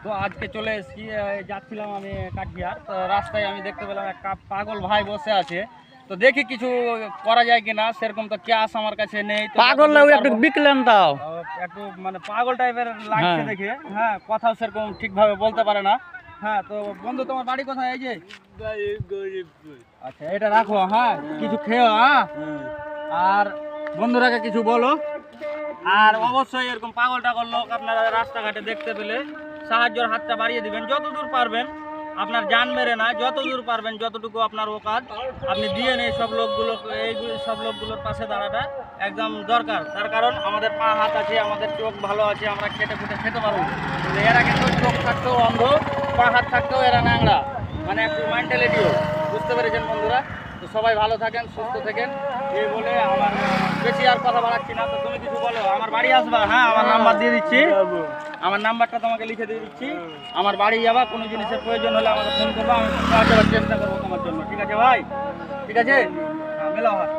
তো আজকে চলে এসেছি, যাচ্ছিলাম আমি কাঠিয়ার, তো রাস্তায় আমি দেখতে পেলাম এক পাগল ভাই বসে আছে। তো দেখি কিছু করা যায় কিনা, সেরকম তো ক্যাশ আমার কাছে নেই। পাগল না, একটু বিকলেন তাও একটু মানে পাগল টাইপের লাগছে দেখে। হ্যাঁ, কথাও সেরকম ঠিকভাবে বলতে পারে না। হ্যাঁ, তো বন্ধু তোমার বাড়ি কোথায়? এই যে আচ্ছা, এটা রাখো। হ্যাঁ, কিছু খেও। হ্যাঁ, আর বন্ধুরাকে কিছু বলো। আর অবশ্যই এরকম পাগল টাগল লোক আপনারা রাস্তাঘাটে দেখতে পেলে সাহায্যের হাতটা বাড়িয়ে দিবেন যতদূর পারবেন। আপনার জান মেরে না, যতদূর পারবেন, যতটুকু আপনার ওকাত আপনি দিয়ে নেই। সব লোকগুলো, এইগুলো সব লোকগুলোর পাশে দাঁড়াটা একদম দরকার। তার কারণ আমাদের পা হাত আছে, আমাদের চোখ ভালো আছে, আমরা খেটে খুঁটে খেতে পারবো। কিন্তু এরা কিন্তু চোখ থাকতেও অন্ধ, পা হাত থাকতেও এরা ন্যাংরা, মানে একটু মেন্টালিটিও। বুঝতে পেরেছেন বন্ধুরা? তো সবাই ভালো থাকেন, সুস্থ থাকেন, এই বলে আমার বেশি আর কথা বাড়াচ্ছি না। তো তুমি কিছু বলো। আমার বাড়ি আসবা? হ্যাঁ, আমার নাম্বার দিয়ে দিচ্ছি, আমার নাম্বারটা তোমাকে লিখে দিয়ে দিচ্ছি। আমার বাড়ি যাবা, কোনো জিনিসের প্রয়োজন হলে আমাকে ফোন করবো, আমি সাহায্য করার চেষ্টা করবো তোমার জন্য। ঠিক আছে ভাই? ঠিক আছে, হ্যাঁ, মেলা হয়।